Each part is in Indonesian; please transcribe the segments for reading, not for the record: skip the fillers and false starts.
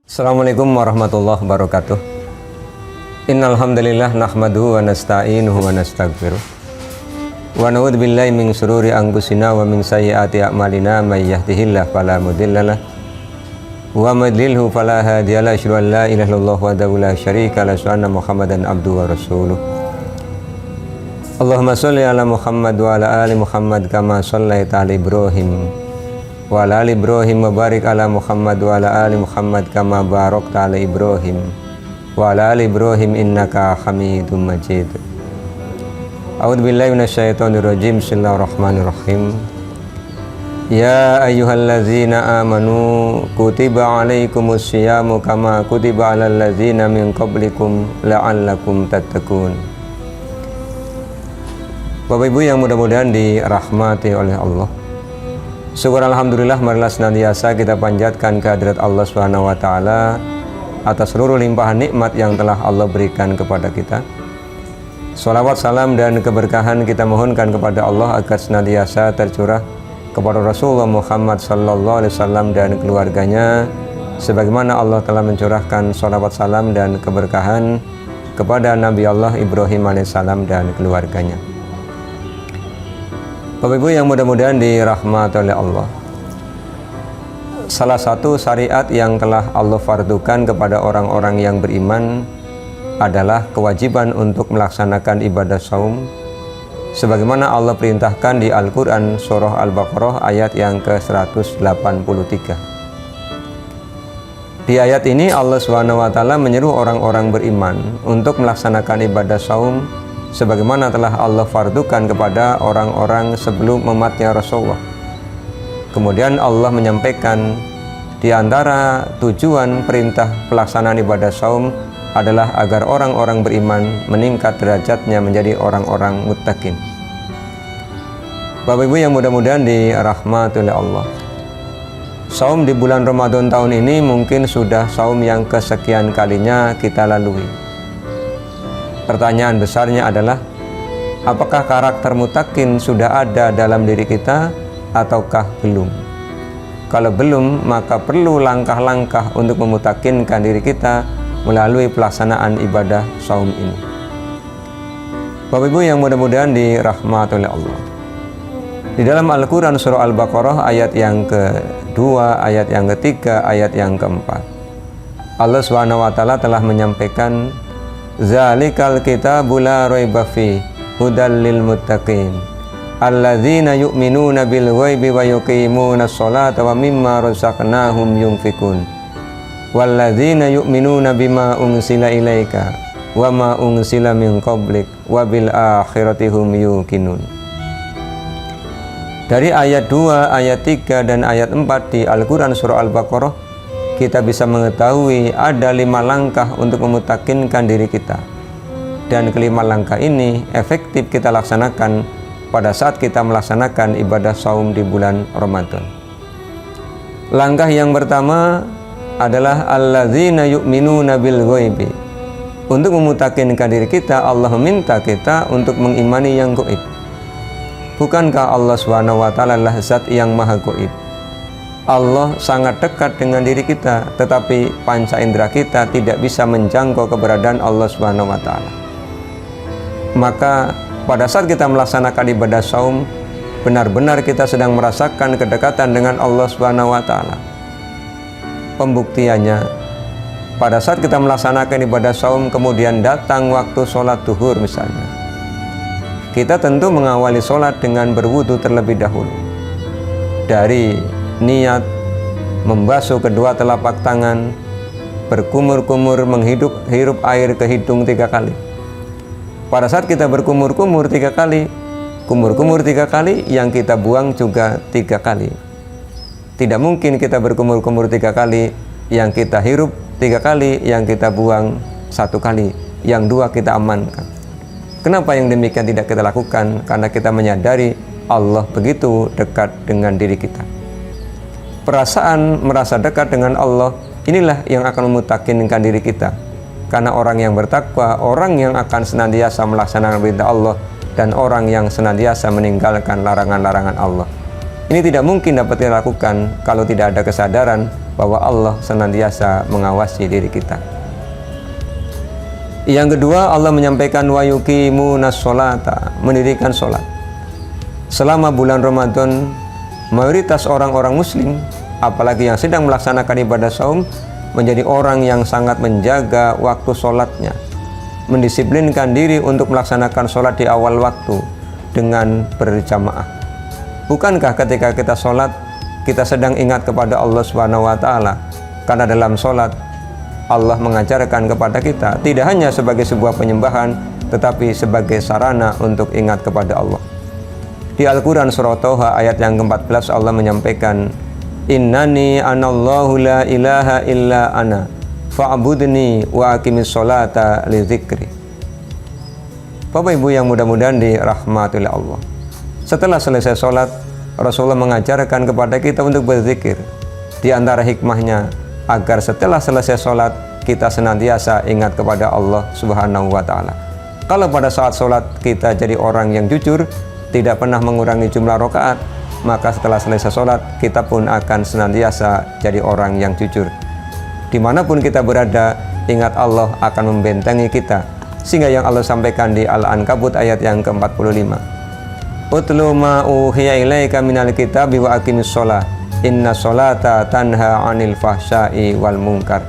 Assalamualaikum warahmatullahi wabarakatuh. Innal hamdalillah nahmaduhu wa nasta'inuhu wa nastaghfiruh. Wa na'udzu billahi min shururi anfusina wa min sayyiati a'malina may yahdihillahu fala mudhillalah wa may yudlilhu fala hadiyalah. Asyhadu an la ilaha illallah wahdahu la syarika lahu wa anna Muhammadan abduhu wa rasuluh. Allahumma shalli ala Muhammad wa ala ali Muhammad kama shallaita ala Ibrahim wa ala ali Ibrahim wa barik ala Muhammad wa ala ali Muhammad kama barakta ala Ibrahim wa ala ali Ibrahim innaka Hamidum Majid. A'udzu billahi minasyaitonir rajim. Bismillahirrahmanirrahim. Ya ayyuhallazina amanu kutiba alaikumus syiyamu kama kutiba alal ladzina min qablikum la'allakum tattaqun. Bapak Ibu yang mudah-mudahan dirahmati oleh Allah, syukur alhamdulillah, marilah senantiasa kita panjatkan kehadirat Allah Subhanahu wa taala atas seluruh limpahan nikmat yang telah Allah berikan kepada kita. Shalawat, salam dan keberkahan kita mohonkan kepada Allah agar senantiasa tercurah kepada Rasulullah Muhammad sallallahu alaihi wasallam dan keluarganya, sebagaimana Allah telah mencurahkan shalawat, salam dan keberkahan kepada Nabi Allah Ibrahim alaihissalam dan keluarganya. Bapak Ibu yang mudah-mudahan dirahmati oleh Allah, salah satu syariat yang telah Allah fardukan kepada orang-orang yang beriman adalah kewajiban untuk melaksanakan ibadah saum sebagaimana Allah perintahkan di Al-Quran surah Al-Baqarah ayat yang ke-183. Di ayat ini Allah SWT menyeru orang-orang beriman untuk melaksanakan ibadah saum sebagaimana telah Allah fardukan kepada orang-orang sebelum umatnya Rasulullah. Kemudian Allah menyampaikan di antara tujuan perintah pelaksanaan ibadah saum adalah agar orang-orang beriman meningkat derajatnya menjadi orang-orang muttaqin. Bapak Ibu yang mudah-mudahan dirahmati oleh Allah, saum di bulan Ramadan tahun ini mungkin sudah saum yang kesekian kalinya kita lalui. Pertanyaan besarnya adalah, apakah karakter muttaqin sudah ada dalam diri kita ataukah belum? Kalau belum, maka perlu langkah-langkah untuk memutakinkan diri kita melalui pelaksanaan ibadah saum ini. Bapak Ibu yang mudah-mudahan dirahmati oleh Allah, di dalam Al-Quran surah Al-Baqarah ayat yang kedua, ayat yang ketiga, ayat yang keempat, Allah SWT telah menyampaikan, zalikal kitabu la raiba fi hudal lil muttaqin alladzina yu'minuna bil ghaibi wa yuqimuna sholata wa mimma razaqnahum yunfikun walladzina yu'minuna bima unzila ilaika wa ma unzila min qablik wa bil akhirati hum yuqinun. Dari ayat 2, ayat 3 dan ayat 4 di Al-Quran surah Al-Baqarah kita bisa mengetahui ada 5 langkah untuk memutakinkan diri kita, dan kelima langkah ini efektif kita laksanakan pada saat kita melaksanakan ibadah saum di bulan Ramadan. Langkah yang pertama adalah alladzina yu'minuna bil ghaibi. Untuk memutakinkan diri kita, Allah meminta kita untuk mengimani yang gaib. Bukankah Allah SWT adalah zat yang maha gaib? Allah sangat dekat dengan diri kita, tetapi panca indera kita tidak bisa menjangkau keberadaan Allah Subhanahu wa taala. Maka pada saat kita melaksanakan ibadah saum, benar-benar kita sedang merasakan kedekatan dengan Allah Subhanahu wa taala. Pembuktiannya, pada saat kita melaksanakan ibadah saum kemudian datang waktu sholat duhur misalnya, kita tentu mengawali sholat dengan berwudu terlebih dahulu. Dari niat membasuh kedua telapak tangan, berkumur-kumur menghirup air ke hidung 3 kali. Pada saat kita berkumur-kumur 3 kali, kumur-kumur 3 kali, yang kita buang juga 3 kali. Tidak mungkin kita berkumur-kumur 3 kali, yang kita hirup 3 kali, yang kita buang 1 kali, yang 2 kita amankan. Kenapa yang demikian tidak kita lakukan? Karena kita menyadari Allah begitu dekat dengan diri kita. Perasaan merasa dekat dengan Allah inilah yang akan memutakinkan diri kita, karena orang yang bertakwa, orang yang akan senantiasa melaksanakan perintah Allah, dan orang yang senantiasa meninggalkan larangan-larangan Allah. Ini tidak mungkin dapat dilakukan kalau tidak ada kesadaran bahwa Allah senantiasa mengawasi diri kita. Yang kedua, Allah menyampaikan wa yuqimunas sholata, mendirikan sholat. Selama bulan Ramadan, mayoritas orang-orang muslim, apalagi yang sedang melaksanakan ibadah saum, menjadi orang yang sangat menjaga waktu sholatnya, mendisiplinkan diri untuk melaksanakan sholat di awal waktu dengan berjamaah. Bukankah ketika kita sholat, kita sedang ingat kepada Allah Subhanahu wa Ta'ala? Karena dalam sholat, Allah mengajarkan kepada kita tidak hanya sebagai sebuah penyembahan, tetapi sebagai sarana untuk ingat kepada Allah. Di Al-Quran surah Toha ayat yang ke-14, Allah menyampaikan, Innani anallahu la ilaha illa ana fa'budni wa aqimis sholata li dzikri. Bapak Ibu yang mudah-mudahan dirahmati oleh Allah, setelah selesai sholat, Rasulullah mengajarkan kepada kita untuk berzikir. Di antara hikmahnya, agar setelah selesai sholat, kita senantiasa ingat kepada Allah Subhanahu wa Ta'ala. Kalau pada saat sholat kita jadi orang yang jujur, tidak pernah mengurangi jumlah rakaat, maka setelah selesai sholat, kita pun akan senantiasa jadi orang yang jujur. Dimanapun kita berada, ingat Allah akan membentengi kita. Sehingga yang Allah sampaikan di Al-Ankabut ayat yang ke-45, Utlu ma uhiya ilaika minal kitabi wa aqimis sholah inna sholata tanha anil fahsya'i wal munkar.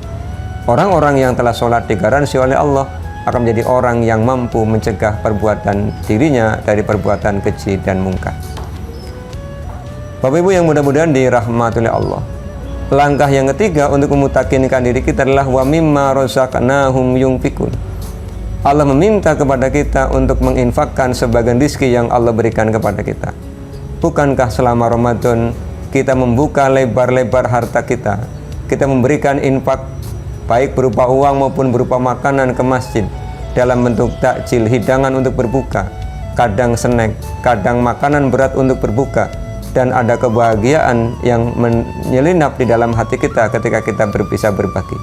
Orang-orang yang telah sholat digaransi oleh Allah akan menjadi orang yang mampu mencegah perbuatan dirinya dari perbuatan keji dan mungkar. Bapak Ibu yang mudah-mudahan dirahmati oleh Allah, langkah yang ketiga untuk memutakinkan diri kita adalah wa mimma razaqnahum yunfikun. Allah meminta kepada kita untuk menginfakkan sebagian rizki yang Allah berikan kepada kita. Bukankah selama Ramadan kita membuka lebar-lebar harta kita, kita memberikan infak baik berupa uang maupun berupa makanan ke masjid dalam bentuk takjil, hidangan untuk berbuka, kadang snack, kadang makanan berat untuk berbuka, dan ada kebahagiaan yang menyelinap di dalam hati kita ketika kita bisa berbagi.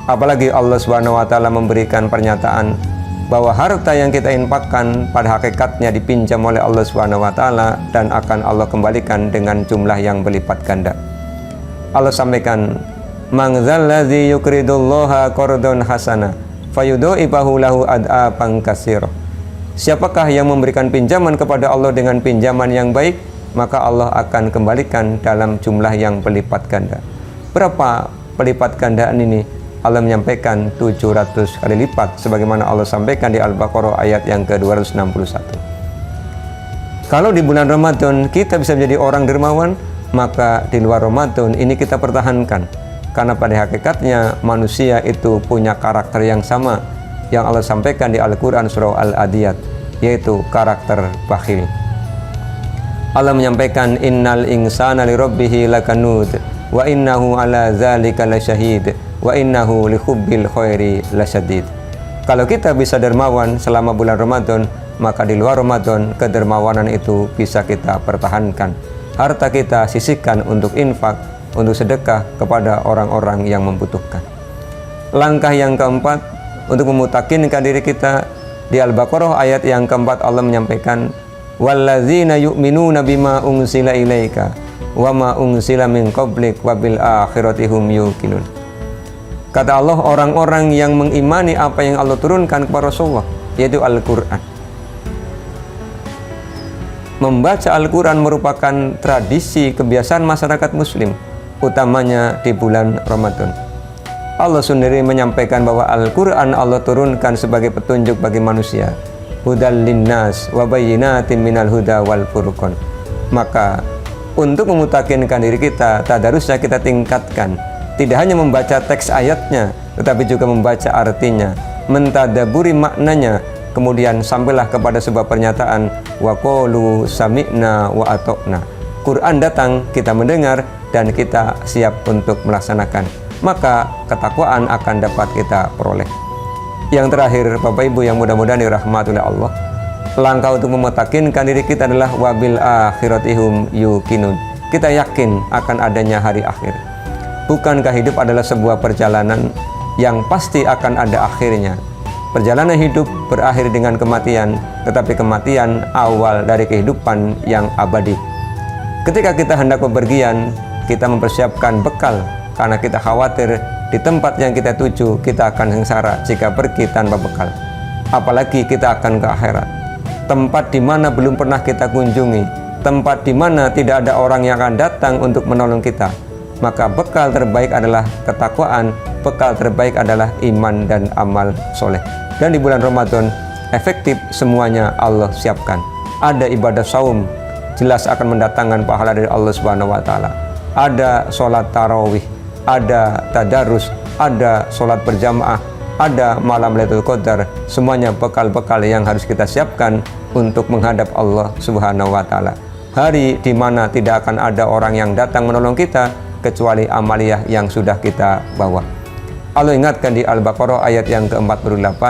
Apalagi Allah Subhanahu wa Ta'ala memberikan pernyataan bahwa harta yang kita infakkan pada hakikatnya dipinjam oleh Allah Subhanahu wa Ta'ala dan akan Allah kembalikan dengan jumlah yang berlipat ganda. Allah sampaikan, "Man dzalladzi yuqridullaha qardhan hasana fayudha'ifahu lahu ad'afan katsira." Siapakah yang memberikan pinjaman kepada Allah dengan pinjaman yang baik, maka Allah akan kembalikan dalam jumlah yang berlipat ganda. Berapa pelipat gandaan ini? Allah menyampaikan 700 kali lipat, sebagaimana Allah sampaikan di Al-Baqarah ayat yang ke-261. Kalau di bulan Ramadan kita bisa menjadi orang dermawan, maka di luar Ramadan ini kita pertahankan. Karena pada hakikatnya manusia itu punya karakter yang sama yang Allah sampaikan di Al-Quran surah Al-Adiyat, yaitu karakter bakhil. Allah menyampaikan, Innal insana li rabbihi lakanud wa innahu ala dzalika lasyahid wa innahu li hubbil khairi lasyadid. Kalau kita bisa dermawan selama bulan Ramadan, maka di luar Ramadan kedermawanan itu bisa kita pertahankan. Harta kita sisihkan untuk infak, untuk sedekah kepada orang-orang yang membutuhkan. Langkah yang keempat untuk memutakinkan diri kita, di Al-Baqarah ayat yang keempat Allah menyampaikan, walladzina yu'minuna bima unzila ilaika wa ma unzila min qablik wa bil akhirati hum yuqinun. Kata Allah, orang-orang yang mengimani apa yang Allah turunkan kepada Rasulullah, yaitu Al-Quran. Membaca Al-Quran merupakan tradisi kebiasaan masyarakat muslim, utamanya di bulan Ramadan. Allah sendiri menyampaikan bahwa Al-Quran Allah turunkan sebagai petunjuk bagi manusia, hudal linnas wa bayyinatin minal huda wal furqan. Maka untuk memutakinkan diri kita, tadarusnya kita tingkatkan. Tidak hanya membaca teks ayatnya, tetapi juga membaca artinya, mentadaburi maknanya, kemudian sampailah kepada sebuah pernyataan, wa qalu sami'na wa ata'na. Quran datang, kita mendengar, dan kita siap untuk melaksanakan. Maka ketakwaan akan dapat kita peroleh. Yang terakhir, Bapak Ibu yang mudah-mudahan dirahmati oleh Allah, langkah untuk memutakinkan diri kita adalah wabil akhiratihum yuqinun. Kita yakin akan adanya hari akhir. Bukankah hidup adalah sebuah perjalanan yang pasti akan ada akhirnya? Perjalanan hidup berakhir dengan kematian, tetapi kematian awal dari kehidupan yang abadi. Ketika kita hendak bepergian, kita mempersiapkan bekal karena kita khawatir di tempat yang kita tuju kita akan sengsara jika pergi tanpa bekal. Apalagi kita akan ke akhirat, tempat di mana belum pernah kita kunjungi, tempat di mana tidak ada orang yang akan datang untuk menolong kita. Maka bekal terbaik adalah ketakwaan, bekal terbaik adalah iman dan amal soleh. Dan di bulan Ramadan efektif semuanya Allah siapkan. Ada ibadah saum, jelas akan mendatangkan pahala dari Allah Subhanahu wa taala. Ada sholat tarawih, ada tadarus, ada sholat berjamaah, ada malam Lailatul Qadar. Semuanya bekal-bekal yang harus kita siapkan untuk menghadap Allah Subhanahu wa taala. Hari di mana tidak akan ada orang yang datang menolong kita kecuali amaliyah yang sudah kita bawa. Allah ingatkan di Al-Baqarah ayat yang ke-48,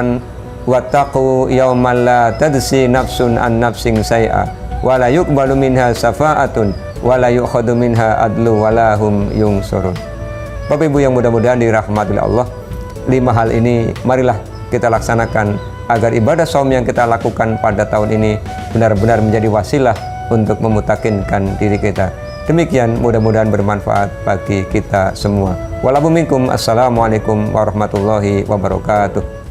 wattaqu yauman la tadsi nafsun an nafsin syai'a wa la yuqbalu minha syafa'atun wa la yu'khadhu minha adlu wa la hum yunsurun. Bapak Ibu yang mudah-mudahan dirahmati Allah, 5 hal ini marilah kita laksanakan agar ibadah saum yang kita lakukan pada tahun ini benar-benar menjadi wasilah untuk memutakinkan diri kita. Demikian, mudah-mudahan bermanfaat bagi kita semua. Walaupun minkum, assalamualaikum warahmatullahi wabarakatuh.